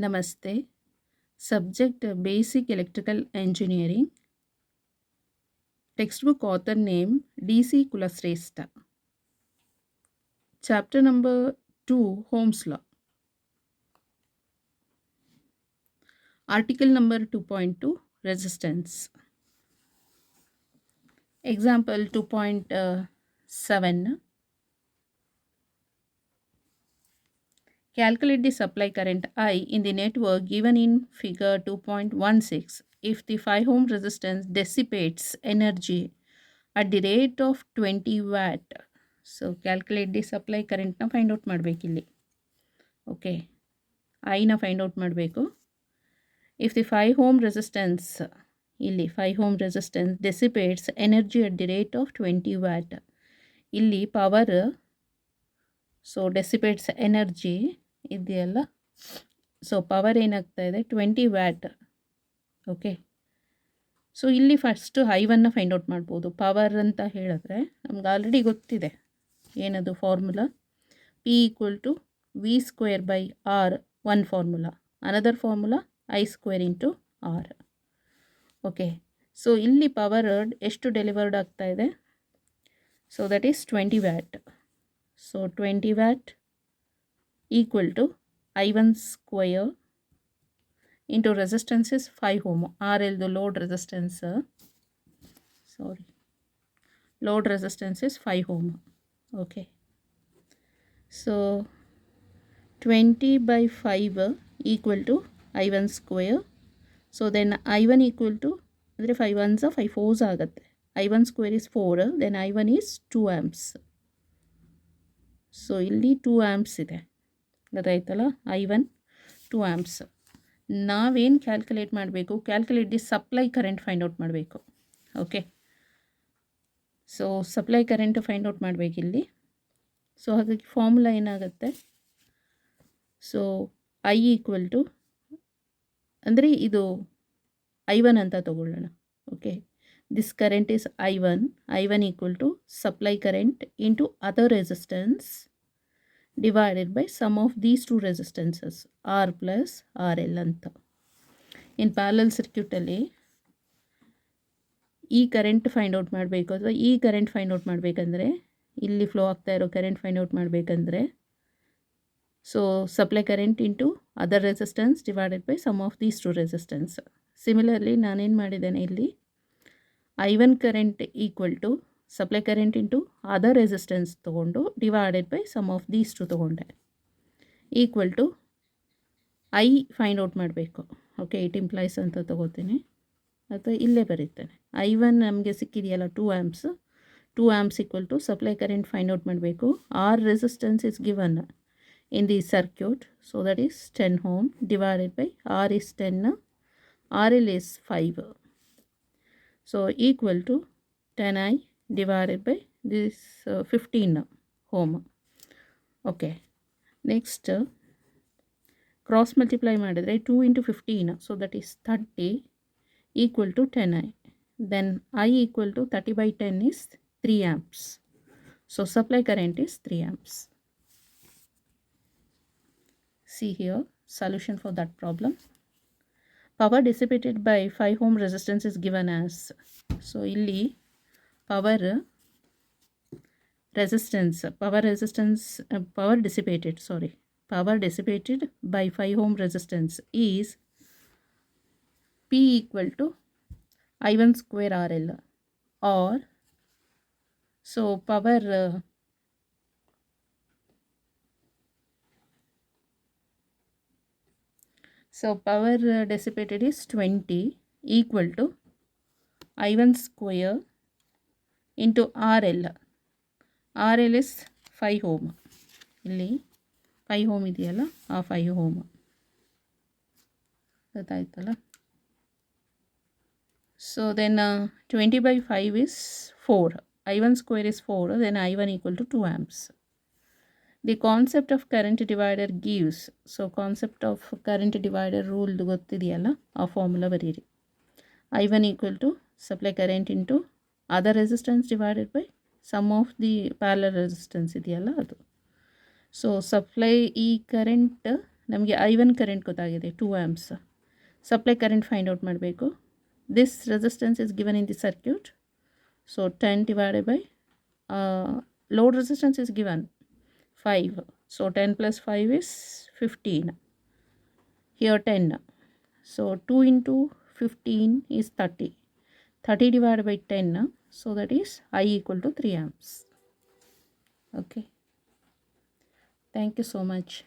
Namaste. Subject Basic Electrical Engineering. Textbook author name D.C. Kulasrestha. Chapter number 2 Ohm's Law. Article number 2.2 Resistance. Example 2.7. Calculate the supply current I in the network given in figure 2.16 if the 5 ohm resistance dissipates energy at the rate of 20 watt. So calculate the supply current na find out ಮಾಡಬೇಕಿಲ್ಲಿ. Okay, I na find out ಮಾಡಬೇಕು. If the 5 ohm resistance ಇಲ್ಲಿ 5 ohm resistance dissipates energy at the rate of 20 watt. ಇಲ್ಲಿ power so dissipates energy ಇದೆಯಲ್ಲ, so power ಏನಾಗ್ತಾ ಇದೆ 20 watt. Okay, so ಇಲ್ಲಿ first ಐವನ್ನು find out ಮಾಡ್ಬೋದು. Power ಅಂತ ಹೇಳಿದ್ರೆ ನಮ್ಗೆ ಆಲ್ರೆಡಿ ಗೊತ್ತಿದೆ ಏನದು formula, P equal to V square by R one formula, another formula I square into R. Okay, so ಇಲ್ಲಿ ಪವರ್ ಎಷ್ಟು ಡೆಲಿವರ್ಡ್ ಆಗ್ತಾ ಇದೆ, so that is 20 watt. So 20 watt equal to I1 square into resistance is 5 ohm. RL the load resistance, load resistance is 5 ohm. Okay, so 20 by 5 equal to I1 square. So then I1 equal to 5 ones 5 4s ಆಗುತ್ತೆ. I1 square is 4, then I1 is 2 amps. So ಇಲ್ಲಿ 2 amps ಇದೆ, ಗೊತ್ತಾಯ್ತಲ್ಲ, I1 2 amps. ನಾವೇನು calculate ಮಾಡಬೇಕು, calculate the supply current find out ಮಾಡಬೇಕು. Okay, so supply current find out ಮಾಡಬೇಕಿಲ್ಲಿ. So ಹಾಗಾಗಿ formula ಏನಾಗುತ್ತೆ, ಸೊ ಐ ಈಕ್ವಲ್ ಟು ಅಂದರೆ ಇದು I1 ಅಂತ ತಗೊಳ್ಳೋಣ. Okay, this current is I1 equal to supply current into other resistance divided by sum of these two resistances R plus RL ಅಂತ. In parallel ಸರ್ಕ್ಯೂಟಲ್ಲಿ ಈ current find out ಮಾಡಬೇಕು, ಅಥವಾ ಈ current find out ಮಾಡಬೇಕಂದ್ರೆ, ಇಲ್ಲಿ flow ಆಗ್ತಾ ಇರೋ current find out ಮಾಡಬೇಕಂದ್ರೆ, so supply current into other resistance divided by sum of these two resistance. Similarly ನಾನೇನು ಮಾಡಿದ್ದೇನೆ, ಇಲ್ಲಿ I1 current equal to supply current into other resistance ತೊಗೊಂಡು divided by sum of these two ತೊಗೊಂಡೆ, equal to I find out ಮಾಡಬೇಕು. Okay, it implies ಅಂತ ತೊಗೋತೀನಿ, ಅಥವಾ ಇಲ್ಲೇ ಬರೀತೇನೆ. I1 ನಮಗೆ ಸಿಕ್ಕಿದೆಯಲ್ಲ 2 amps, 2 amps equal to supply current find out ಮಾಡಬೇಕು. R resistance is given in the circuit, so that is 10 ohm divided by R is 10, RL is 5. So equal to 10I divided by this 15 ohm. Okay, next cross multiply ಮಾಡಿದರೆ 2 into 15, so that is 30 equal to 10I. Then I equal to 30 by 10 is 3 amps. So supply current is 3 amps. See here, solution for that problem. Power dissipated by 5 ohm resistance is given as, so ಇಲ್ಲಿ power dissipated by 5 ohm resistance is P equal to I1 square RL, or so power dissipated is 20 equal to I1 square into RL. RL is 5 ohm. ಇಲ್ಲಿ 5 ohm ಇದೆಯಲ್ಲ, ಆ 5 ohm ಗೊತ್ತಾಯ್ತಲ್ಲ. So then 20 by 5 is 4. I1 square is 4, then I1 equal to 2 amps. The concept of current divider gives, so concept of current divider rule ಗೊತ್ತಿದೆಯಲ್ಲ, ಆ formula ಬರೀರಿ. I1 equal to supply current into other resistance divided by sum of the parallel resistance ಇದೆಯಲ್ಲ ಅದು. So supply ಈ current ನಮಗೆ I1 current ಗೊತ್ತಾಗಿದೆ 2 amps. Supply current find out ಮಾಡಬೇಕು. This resistance is given in the circuit. So 10 divided by load resistance is given 5. So 10 plus 5 is 15. Here 10. So 2 into 15 is 30. 30 divided by 10. So that is I equal to 3 amps. Okay. Thank you so much.